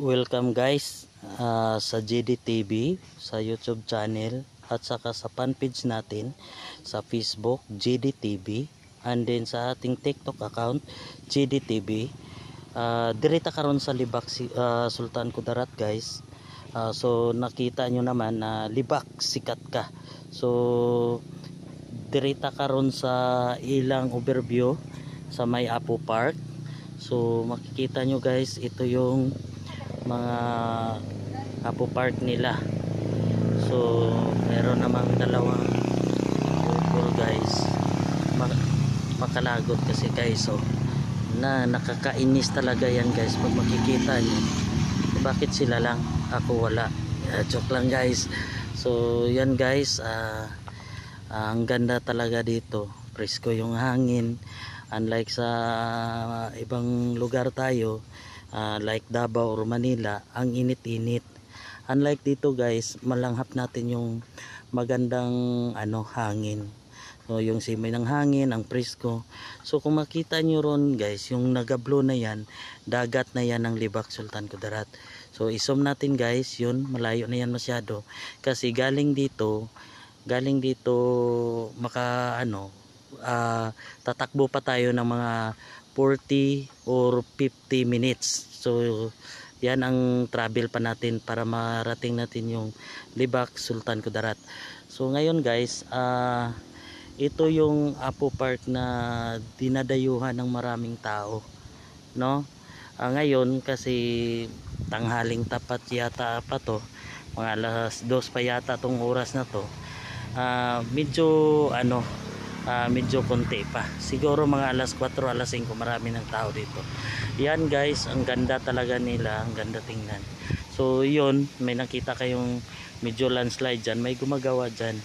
Welcome guys sa GDTV, sa YouTube channel at saka sa fanpage natin sa Facebook GDTV, and then sa ating TikTok account GDTV. Direta karon sa Libak Sultan Kudarat guys. So nakita nyo naman na Libak sikat ka. So direta karon sa ilang overview sa May Apo Park. So makikita nyo guys, ito yung mga Apo Park nila. So meron namang dalawang couple guys, makalagot kasi guys. So na nakakainis talaga yan guys pag makikita nyo. Bakit sila lang, ako wala? Joke lang guys. So yan guys, ang ganda talaga dito, presko yung hangin, unlike sa ibang lugar tayo like Davao or Manila, ang init-init. Unlike dito guys, malanghap natin yung magandang hangin. So yung simoy ng hangin, ang presko. So kung makita nyo ron guys, yung nagablo na yan, dagat na yan ng Libak Sultan Kudarat. So isom natin guys, yun malayo na yan masyado. Kasi galing dito tatakbo pa tayo ng mga 40 or 50 minutes. So yan ang travel pa natin para marating natin yung Libak Sultan Kudarat. So ngayon guys, ito yung Apo Park na dinadayuhan ng maraming tao, no? Ngayon kasi tanghaling tapat yata pa to, mga alas 2 pa yata tong oras na to. Medyo konti pa, siguro mga alas 4, alas 5 marami ng tao dito. Yan guys, ang ganda talaga nila, ang ganda tingnan. So yun, may nakita kayong medyo landslide dyan, may gumagawa dyan.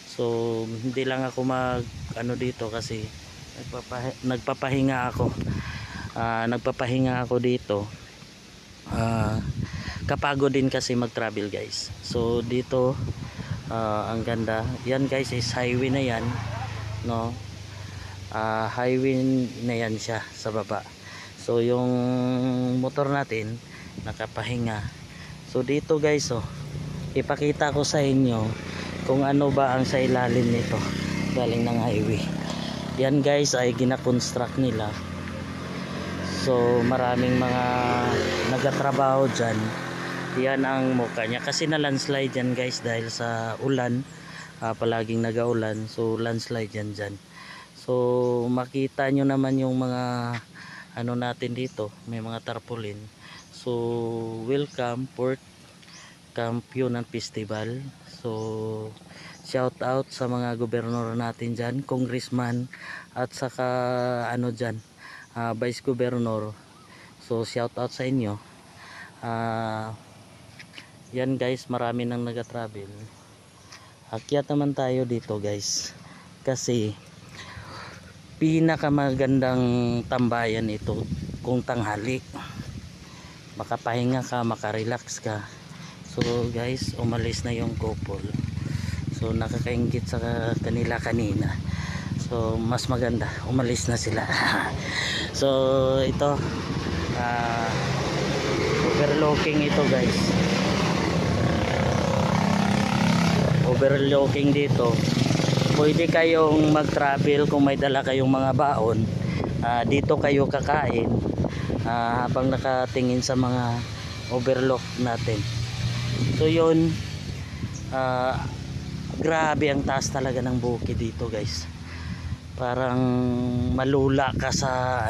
So hindi lang ako dito kasi nagpapahinga ako dito. Kapagod din kasi mag travel guys. So dito ang ganda. Yan guys is highway na yan, no? Highway na yan siya sa baba. So yung motor natin nakapahinga. So dito guys, ipakita ko sa inyo kung ano ba ang sa ilalim nito galing ng highway. Yan guys ay gina-construct nila. So maraming mga nagatrabaho dyan. Yan ang mukha niya kasi na landslide yan guys dahil sa ulan. Palaging nagaulan, so landslide yan dyan. So makita nyo naman yung mga natin dito, may mga tarpaulin. So welcome Port Campion Festival. So shout out sa mga gobernador natin dyan, congressman at saka dyan, vice governor. So shout out sa inyo. Yan guys, marami nang nag-travel. Akyat naman tayo dito guys, kasi pinakamagandang tambayan ito kung tanghali, makapahinga ka, makarelax ka. So guys, umalis na yung couple. So nakakaingit sa kanila kanina. So mas maganda, umalis na sila. So ito overlooking ito guys. Overlooking dito. Pwede kayong mag-travel kung may dala kayong mga baon. Dito kayo kakain habang nakatingin sa mga overlook natin. So yun, grabe ang taas talaga ng bukid dito guys. Parang malula ka sa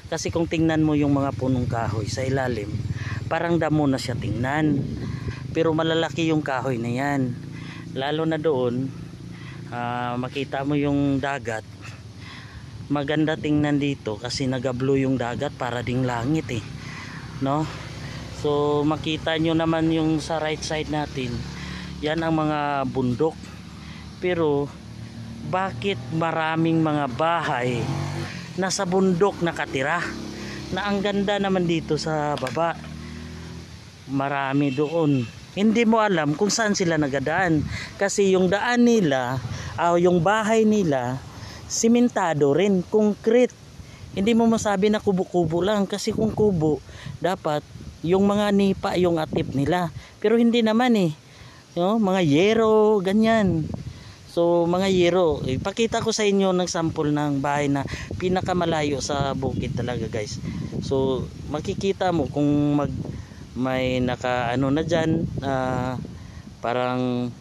kasi kung tingnan mo yung mga punong kahoy sa ilalim, parang damo na siya tingnan. Pero malalaki yung kahoy na yan. Lalo na doon, makita mo yung dagat. Maganda tingnan dito kasi nagablo yung dagat para ding langit no? So makita nyo naman yung sa right side natin, yan ang mga bundok. Pero bakit maraming mga bahay nasa bundok nakatira, na ang ganda naman dito sa baba? Marami doon, hindi mo alam kung saan sila nagadaan kasi yung daan nila yung bahay nila simentado rin, concrete. Hindi mo masabi na kubo-kubo lang, kasi kung kubo dapat yung mga nipa yung atip nila. Pero hindi naman eh. No? Mga yero, ganyan. So mga yero, ipakita ko sa inyo ng sample ng bahay na pinakamalayo sa bukid talaga guys. So makikita mo kung may naka ano na dyan, parang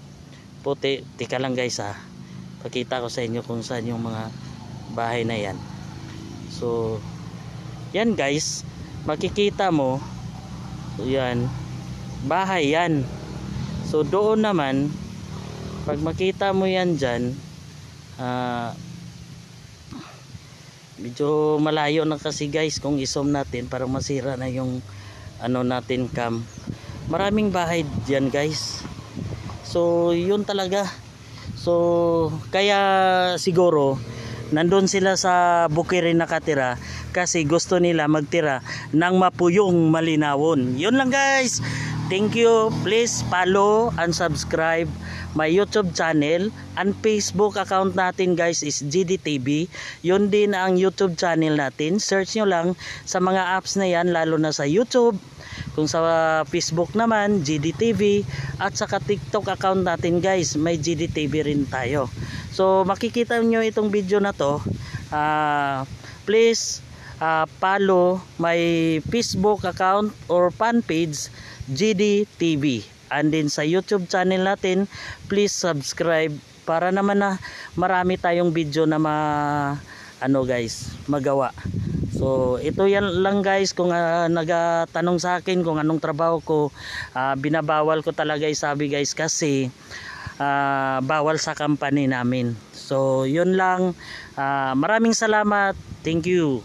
puti. Tika lang guys ha, pakita ko sa inyo kung saan yung mga bahay na yan. So yan guys, makikita mo yan, bahay yan. So doon naman, pag makita mo yan dyan, medyo malayo na kasi guys. Kung isom natin, parang masira na yung ano natin cam. Maraming bahay dyan guys. So yun talaga. So kaya siguro nandun sila sa Bukirin nakatira kasi gusto nila magtira ng mapuyong malinawon. Yun lang guys. Thank you. Please follow and subscribe my YouTube channel and Facebook account natin guys is GDTV. Yun din ang YouTube channel natin. Search nyo lang sa mga apps na yan, lalo na sa YouTube. Kung sa Facebook naman, GDTV. At saka TikTok account natin guys, may GDTV rin tayo. So makikita nyo itong video na to. Please follow my Facebook account or fan page GDTV, and then sa YouTube channel natin please subscribe para naman na marami tayong video na magawa. So ito yan lang guys. Kung nagatanong sa akin kung anong trabaho ko, binabawal ko talaga isabi guys kasi bawal sa company namin. So yun lang. Maraming salamat. Thank you.